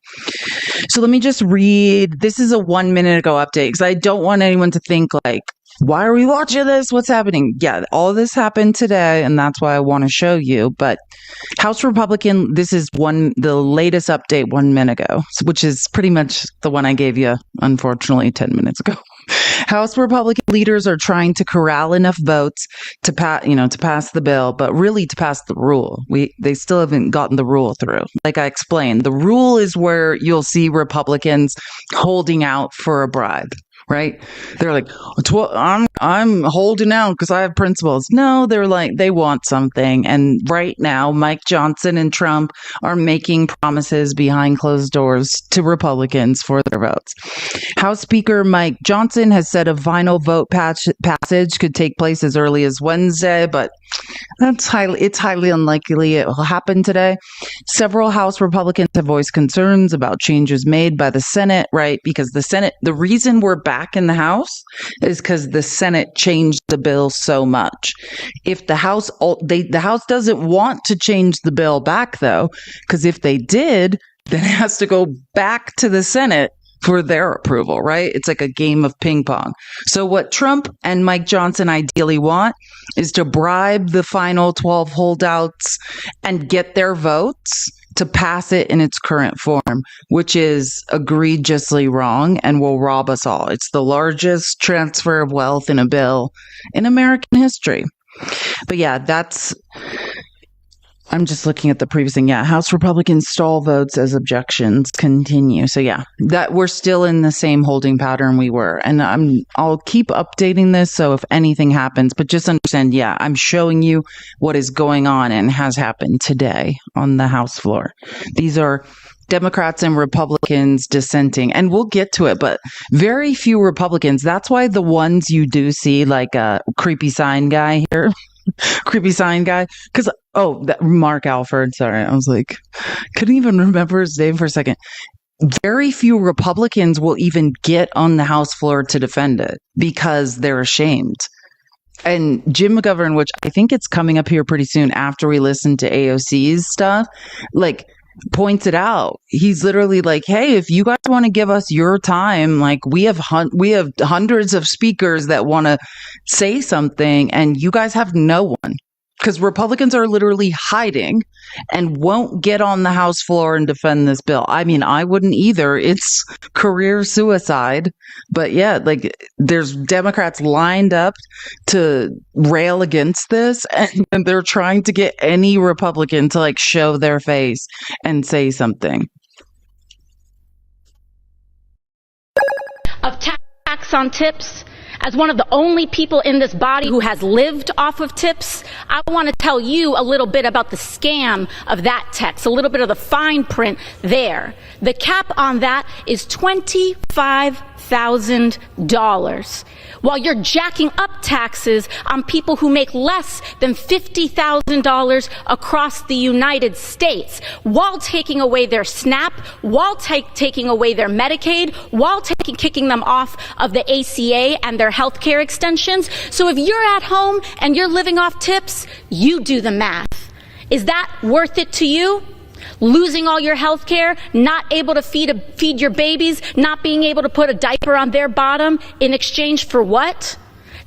So let me just read. This is a 1 minute ago update because I don't want anyone to think like, why are we watching this? What's happening? Yeah, all this happened today, and that's why I want to show you. But House Republican, this is the latest update 1 minute ago, which is pretty much the one I gave you, unfortunately, 10 minutes ago. House Republican leaders are trying to corral enough votes to pass the bill, but really to pass the rule. They still haven't gotten the rule through. Like I explained, the rule is where you'll see Republicans holding out for a bribe. right? They're like, I'm holding out because I have principles. No, they're like, they want something. And right now, Mike Johnson and Trump are making promises behind closed doors to Republicans for their votes. House Speaker Mike Johnson has said a final vote passage could take place as early as Wednesday, but it's highly unlikely it will happen today. Several House Republicans have voiced concerns about changes made by the Senate, right? Because the reason we're back in the House is because the Senate changed the bill so much. If the House doesn't want to change the bill back, though, because if they did, then it has to go back to the Senate for their approval, right? It's like a game of ping pong. So what Trump and Mike Johnson ideally want is to bribe the final 12 holdouts and get their votes to pass it in its current form, which is egregiously wrong and will rob us all. It's the largest transfer of wealth in a bill in American history. But yeah, I'm just looking at the previous thing. Yeah, House Republicans stall votes as objections continue. So yeah, that we're still in the same holding pattern we were. And I'll keep updating this. So if anything happens, but just understand, yeah, I'm showing you what is going on and has happened today on the House floor. These are Democrats and Republicans dissenting, and we'll get to it, but very few Republicans. That's why the ones you do see, like a creepy sign guy here, because Mark Alford, sorry, I was like, couldn't even remember his name for a second. Very few Republicans will even get on the House floor to defend it because they're ashamed. And Jim McGovern, which I think it's coming up here pretty soon after we listen to AOC's stuff, like, points it out. He's literally like, hey, if you guys want to give us your time, like we have hundreds of speakers that want to say something and you guys have no one. Because Republicans are literally hiding and won't get on the House floor and defend this bill. I mean, I wouldn't either. It's career suicide. But yeah, like there's Democrats lined up to rail against this, and they're trying to get any Republican to like show their face and say something. Of tax on tips. As one of the only people in this body who has lived off of tips, I want to tell you a little bit about the scam of that tax, a little bit of the fine print there. The cap on that is $25,000, while you're jacking up taxes on people who make less than $50,000 across the United States, while taking away their SNAP, while taking away their Medicaid, while kicking them off of the ACA and their health care extensions. So if you're at home and you're living off tips, you do the math. Is that worth it to you? Losing all your health care, not able to feed your babies, not being able to put a diaper on their bottom in exchange for what?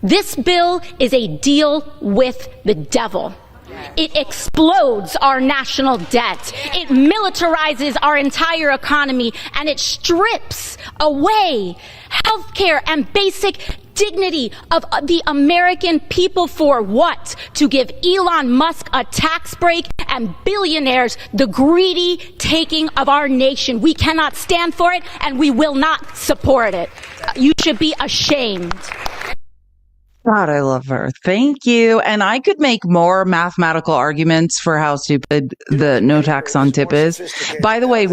This bill is a deal with the devil. It explodes our national debt. It militarizes our entire economy, and it strips away health care and basic dignity of the American people for what? To give Elon Musk a tax break and billionaires the greedy taking of our nation. We cannot stand for it, and we will not support it. You should be ashamed. God, I love her. Thank you. And I could make more mathematical arguments for how stupid the no tax on tip is. By the way,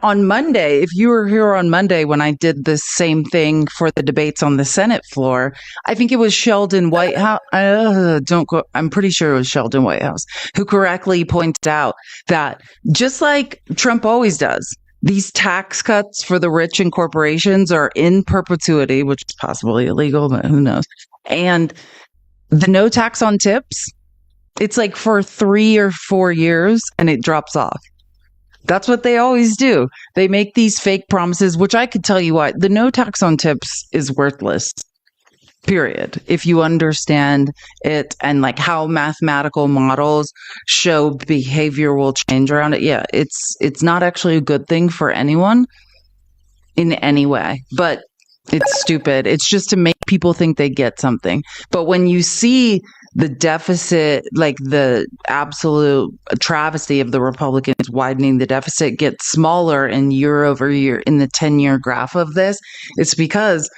on Monday, if you were here on Monday when I did the same thing for the debates on the Senate floor, I think it was Sheldon Whitehouse. I'm pretty sure it was Sheldon Whitehouse who correctly pointed out that just like Trump always does, these tax cuts for the rich and corporations are in perpetuity, which is possibly illegal, but who knows? And the no tax on tips, it's like for 3 or 4 years and it drops off. That's what they always do. They make these fake promises, which I could tell you what, the no tax on tips is worthless. Period. If you understand it and like how mathematical models show behavioral change around it, yeah, it's not actually a good thing for anyone in any way, but it's stupid. It's just to make people think they get something. But when you see the deficit, like the absolute travesty of the Republicans widening the deficit, get smaller in year over year in the 10-year graph of this, it's because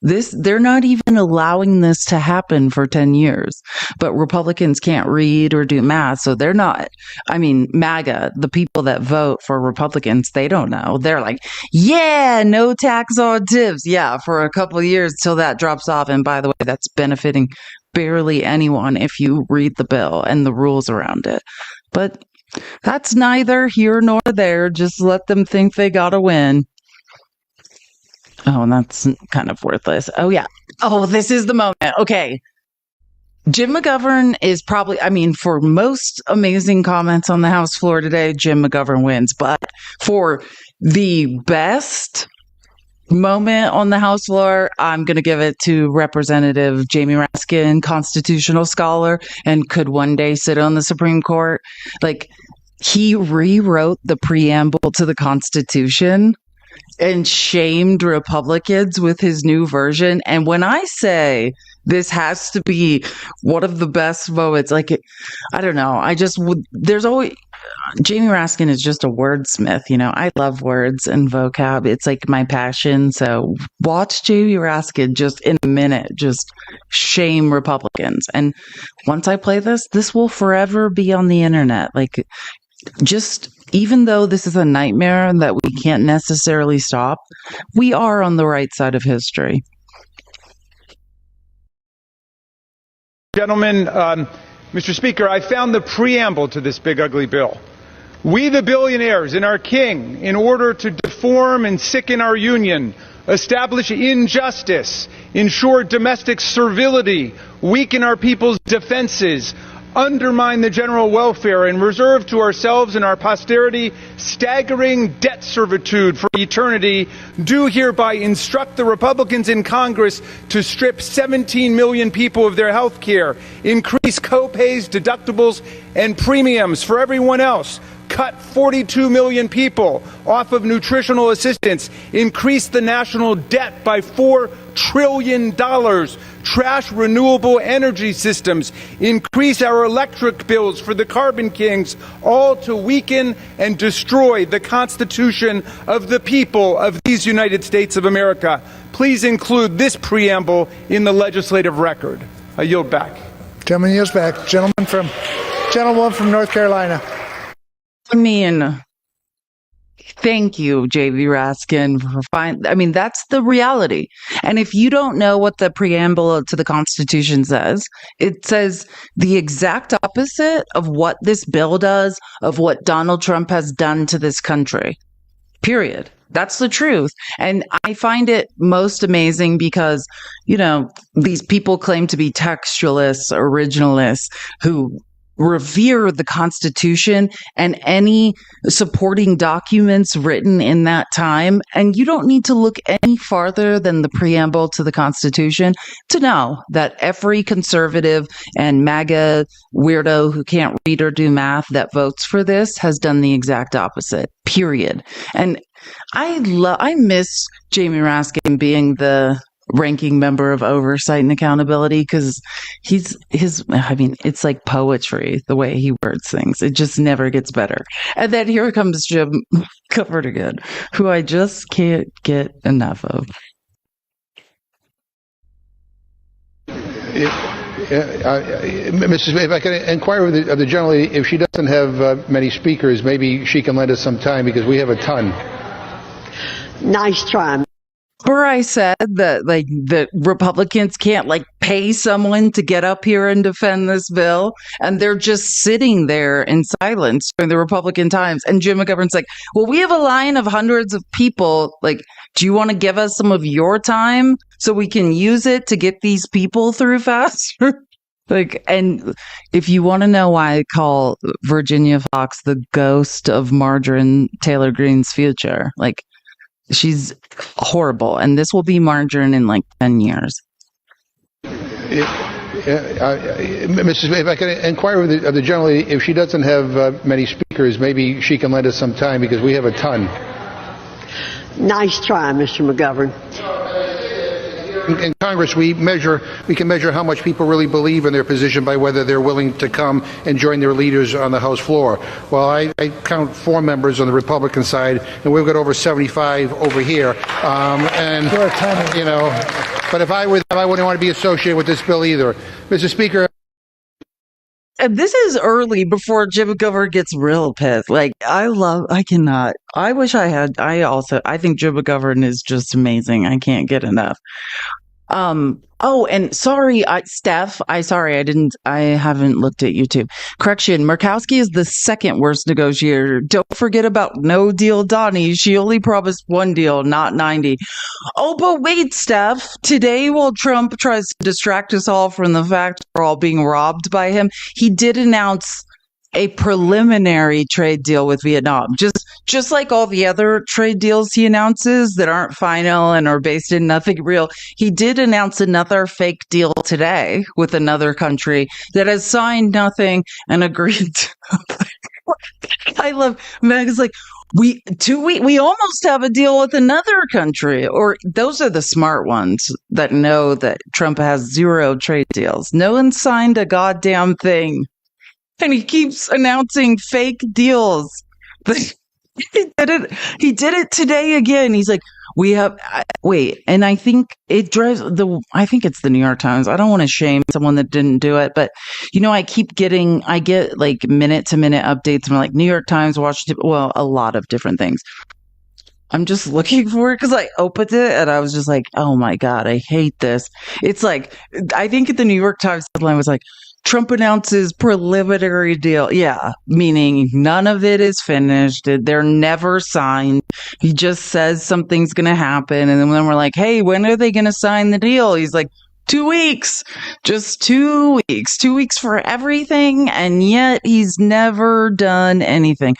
They're not even allowing this to happen for 10 years. But Republicans can't read or do math, so they're not. I mean, MAGA, the people that vote for Republicans, they don't know. They're like, yeah, no tax on tips. Yeah, for a couple of years till that drops off. And by the way, that's benefiting barely anyone if you read the bill and the rules around it. But that's neither here nor there. Just let them think they gotta win. Oh, and that's kind of worthless. Oh, yeah. Oh, this is the moment. Okay. Jim McGovern is probably, I mean, for most amazing comments on the House floor today, Jim McGovern wins. But for the best moment on the House floor, I'm going to give it to Representative Jamie Raskin, constitutional scholar, and could one day sit on the Supreme Court. Like, he rewrote the preamble to the Constitution and shamed Republicans with his new version. And when I say this has to be one of the best moments, like, I don't know, I just would, there's always, Jamie Raskin is just a wordsmith, you know, I love words and vocab. It's like my passion. So watch Jamie Raskin just in a minute, just shame Republicans. And once I play this will forever be on the internet. Like, just, even though this is a nightmare that we can't necessarily stop, we are on the right side of history. Gentlemen, Mr. Speaker, I found the preamble to this big ugly bill. We the billionaires and our king, in order to deform and sicken our union, establish injustice, ensure domestic servility, weaken our people's defenses, undermine the general welfare, and reserve to ourselves and our posterity staggering debt servitude for eternity, do hereby instruct the Republicans in Congress to strip 17 million people of their health care, increase co-pays, deductibles, and premiums for everyone else, cut 42 million people off of nutritional assistance, increase the national debt by $4 trillion, trash renewable energy systems, increase our electric bills for the carbon kings, all to weaken and destroy the Constitution of the people of these United States of America. Please include this preamble in the legislative record. I yield back. Gentleman yields back. Gentleman from North Carolina. I mean, thank you, J.B. Raskin, for I mean, that's the reality. And if you don't know what the preamble to the Constitution says, it says the exact opposite of what this bill does, of what Donald Trump has done to this country. Period. That's the truth. And I find it most amazing because, you know, these people claim to be textualists, originalists, who revere the Constitution and any supporting documents written in that time. And you don't need to look any farther than the preamble to the Constitution to know that every conservative and MAGA weirdo who can't read or do math that votes for this has done the exact opposite, period. And I miss Jamie Raskin being the ranking member of Oversight and Accountability, because I mean, it's like poetry, the way he words things. It just never gets better. And then here comes Jim covered again, who I just can't get enough of. Mrs. If I can inquire of the gentlelady, if she doesn't have many speakers, maybe she can lend us some time, because we have a ton. Nice try. Or I said that, like, the Republicans can't, like, pay someone to get up here and defend this bill, and they're just sitting there in silence during the Republican times. And Jim McGovern's like, well, we have a line of hundreds of people. Like, do you want to give us some of your time so we can use it to get these people through faster? Like, and if you want to know why I call Virginia Fox the ghost of Marjorie Taylor Greene's future, like, she's horrible, and this will be Marjorie in like 10 years. Mrs. If I can inquire of the gentlelady, if she doesn't have many speakers, maybe she can lend us some time, because we have a ton. Nice try, Mr. McGovern. in Congress, we can measure how much people really believe in their position by whether they're willing to come and join their leaders on the House floor. Well, I count 4 members on the Republican side, and we've got over 75 over here. But if I wouldn't want to be associated with this bill either. Mr. Speaker. And this is early before Jim McGovern gets real pissed. Like, I think Jim McGovern is just amazing. I can't get enough. And sorry, Steph, I haven't looked at YouTube. Correction, Murkowski is the second worst negotiator. Don't forget about no deal Donnie. She only promised 1 deal, not 90. Oh, but wait, Steph. Today, while Trump tries to distract us all from the fact we're all being robbed by him, he did announce a preliminary trade deal with Vietnam. Just like all the other trade deals he announces that aren't final and are based in nothing real, he did announce another fake deal today with another country that has signed nothing and agreed to. I love Meg's like, we almost have a deal with another country. Or those are the smart ones that know that Trump has 0 trade deals. No one signed a goddamn thing. And he keeps announcing fake deals. He did it today again. He's like, and I think it's the New York Times. I don't want to shame someone that didn't do it, but I get like minute to minute updates from like New York Times, Washington, well, a lot of different things. I'm just looking for it because I opened it and I was just like, oh my God, I hate this. It's like, I think the New York Times headline was like, Trump announces preliminary deal. Yeah, meaning none of it is finished. They're never signed. He just says something's going to happen. And then when we're like, hey, when are they going to sign the deal? He's like, 2 weeks. Just 2 weeks. 2 weeks for everything. And yet he's never done anything.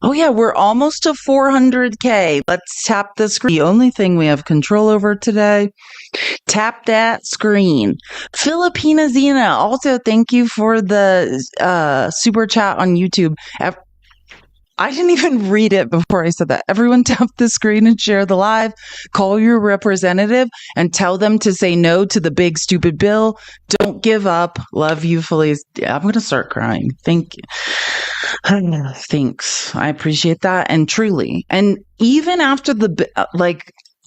Oh, yeah, we're almost to 400K. Let's tap the screen. The only thing we have control over today. Tap that screen. Filipina Zena, also thank you for the super chat on YouTube. I didn't even read it before I said that. Everyone tap the screen and share the live. Call your representative and tell them to say no to the big stupid bill. Don't give up. Love you, Felice. Yeah, I'm going to start crying. Thank you. Thanks. I appreciate that. And truly, and even after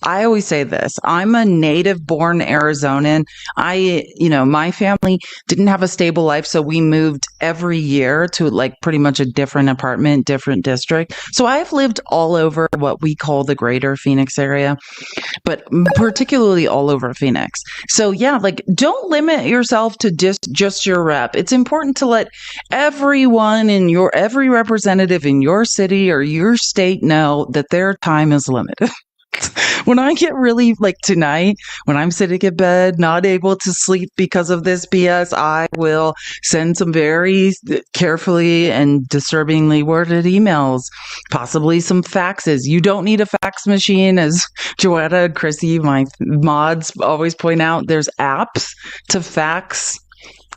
I always say this, I'm a native born Arizonan. My family didn't have a stable life. So we moved every year to like pretty much a different apartment, different district. So I've lived all over what we call the greater Phoenix area, but particularly all over Phoenix. So yeah, like don't limit yourself to just your rep. It's important to let every representative in your city or your state know that their time is limited. When I get really like tonight, when I'm sitting in bed, not able to sleep because of this BS, I will send some very carefully and disturbingly worded emails, possibly some faxes. You don't need a fax machine, as Joanna and Chrissy, my mods, always point out. There's apps to fax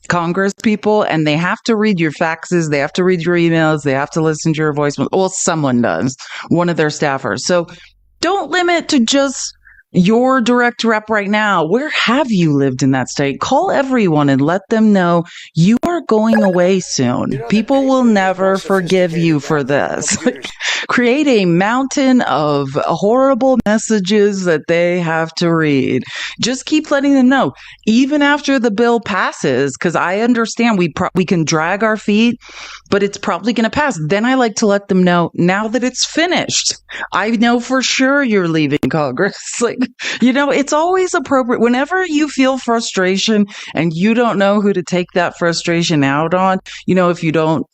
Congress people, and they have to read your faxes, they have to read your emails, they have to listen to your voicemail. Well, someone does, one of their staffers. So don't limit to just your direct rep right now. Where have you lived in that state? Call everyone and let them know you are going away soon. People will never forgive you for this. Create a mountain of horrible messages that they have to read. Just keep letting them know, even after the bill passes, because I understand we can drag our feet, but it's probably going to pass. Then I like to let them know now that it's finished. I know for sure you're leaving Congress. It's always appropriate whenever you feel frustration and you don't know who to take that frustration out on. If you don't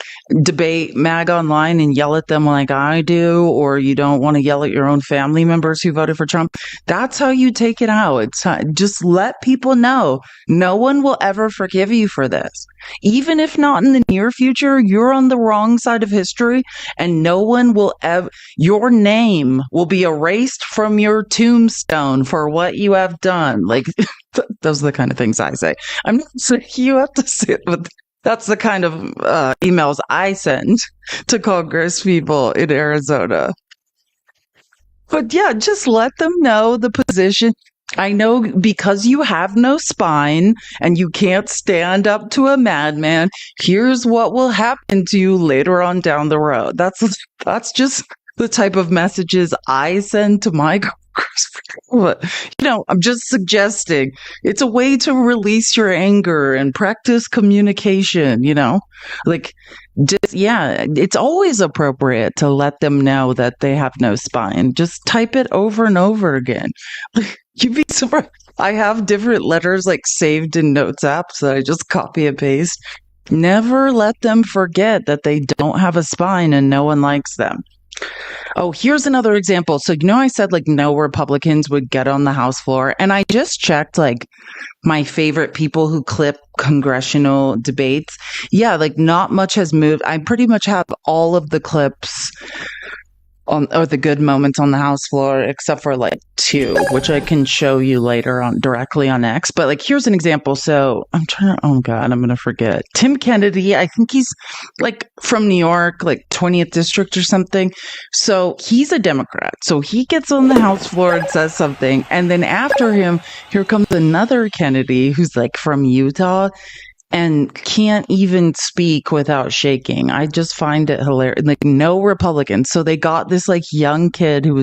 debate MAG online and yell at them like I do, or you don't want to yell at your own family members who voted for Trump, that's how you take it out. Just let people know no one will ever forgive you for this. Even if not in the near future, you're on the wrong side of history and no one will your name will be erased from your tombstone for what you have done. Those are the kind of things I say. I'm not saying you have to sit with. That's the kind of emails I send to Congress people in Arizona. But yeah, just let them know the position. I know because you have no spine and you can't stand up to a madman, here's what will happen to you later on down the road. That's just the type of messages I send to my but, I'm just suggesting it's a way to release your anger and practice communication, like it's always appropriate to let them know that they have no spine. Just type it over and over again. You'd be surprised. I have different letters like saved in notes apps that I just copy and paste. Never let them forget that they don't have a spine and no one likes them. Oh, here's another example. So, I said like no Republicans would get on the House floor. And I just checked like my favorite people who clip congressional debates. Yeah, like not much has moved. I pretty much have all of the clips or the good moments on the House floor, except for like 2, which I can show you later on directly on X. But like, here's an example. So I'm going to forget. Tim Kennedy, I think he's like from New York, like 20th district or something. So he's a Democrat. So he gets on the House floor and says something. And then after him, here comes another Kennedy who's like from Utah and can't even speak without shaking. I just find it hilarious. Like no Republicans. So they got this like young kid who was